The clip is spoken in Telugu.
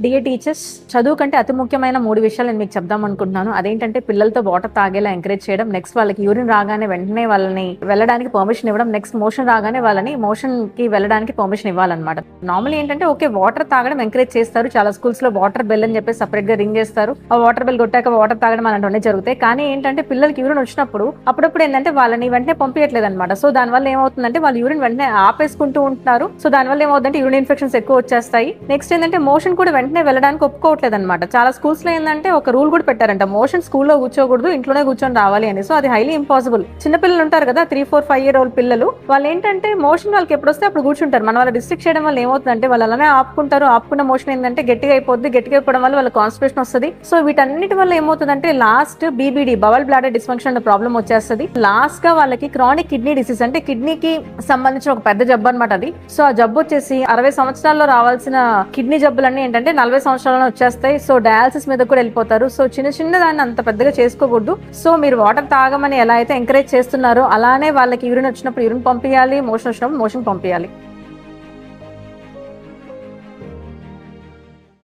డియర్ టీచర్స్, చదువు కంటే అతి ముఖ్యమైన 3 విషయాలు నేను మీకు చెప్దాం అనుకుంటున్నాను. అదేంటంటే పిల్లలతో వాటర్ తాగేలా ఎంకరేజ్ చేయడం, నెక్స్ట్ వాళ్ళకి యూరిన్ రాగానే వెంటనే వాళ్ళని వెళ్ళడానికి పర్మిషన్ ఇవ్వడం, నెక్స్ట్ మోషన్ రాగానే వాళ్ళని మోషన్ కి వెళ్ళడానికి పర్మిషన్ ఇవ్వాలన్నమాట. నార్మల్ ఏంటంటే ఓకే వాటర్ తాగడం ఎంకరేజ్ చేస్తారు, చాలా స్కూల్స్ లో వాటర్ బెల్ అని చెప్పి సపరేట్ గా రింగ్ చేస్తారు. ఆ వాటర్ బెల్ కొట్టాక వాటర్ తాగడం అలాంటివన్నీ జరుగుతాయి. కానీ ఏంటంటే పిల్లలకి యూరిన్ వచ్చినప్పుడు అప్పుడప్పుడు ఏంటంటే వాళ్ళని వెంటనే పంపించట్లేదు అనమాట. సో దానివల్ల ఏమవుతుందంటే వాళ్ళు యూరిన్ వెంటనే ఆపేసుకుంటూ ఉంటున్నారు. సో దానివల్ల ఏమవుతుందంటే యూరిన్ ఇన్ఫెక్షన్స్ ఎక్కువ వచ్చేస్తాయి. నెక్స్ట్ ఏంటంటే మోషన్ కూడా వెంటనే వెళ్ళడానికి ఒప్పుకోవట్లేదు అనమాట. చాలా స్కూల్స్ లో ఏంటంటే ఒక రూల్ కూడా పెట్టారంట, మోషన్ స్కూల్లో కూర్చోకూడదు, ఇంట్లోనే కూర్చొని రావాలి అని. సో అది హైలీ ఇంపాసిబుల్. చిన్నపిల్లలు ఉంటారు కదా, 3-4-5 పిల్లలు, వాళ్ళు ఏంటంటే మోషన్ వాళ్ళకి ఎప్పుడు వస్తే అప్పుడు కూర్చుంటారు. మన వాళ్ళ డిస్ట్రిక్ట్ చేయడం వల్ల ఏమవుతుందంటే వాళ్ళు అలానే ఆపుకుంటారు. ఆపుకున్న మోషన్ ఏంటంటే గట్టిగా అయిపోద్ది, గట్టిగా అయిపోవడం వల్ల వాళ్ళ కాన్స్టిపేషన్ వస్తుంది. సో వీటన్నిటి వల్ల ఏమవుతుందంటే last BBD, bowel bladder dysfunction problem వచ్చేస్తుంది. లాస్ట్ గా వాళ్ళకి క్రానిక్ కిడ్నీ డిసీజ్, అంటే కిడ్నీకి సంబంధించిన ఒక పెద్ద జబ్బు అనమాట అది. సో ఆ జబ్బు వచ్చేసి 60 సంవత్సరాల్లో రావాల్సిన కిడ్నీ జబ్బులన్నీ ఏంటంటే 40 సంవత్సరాలను వచ్చేస్తాయి. సో డయాలసిస్ మీద కూడా వెళ్ళిపోతారు. సో చిన్న దాన్ని అంత పెద్దగా చేసుకోకూడదు. సో మీరు వాటర్ తాగమని ఎలా అయితే ఎంకరేజ్ చేస్తున్నారో అలానే వాళ్ళకి యూరిన్ వచ్చినప్పుడు యూరిన్ పంపించాలి, మోషన్ వచ్చినప్పుడు మోషన్ పంపించాలి.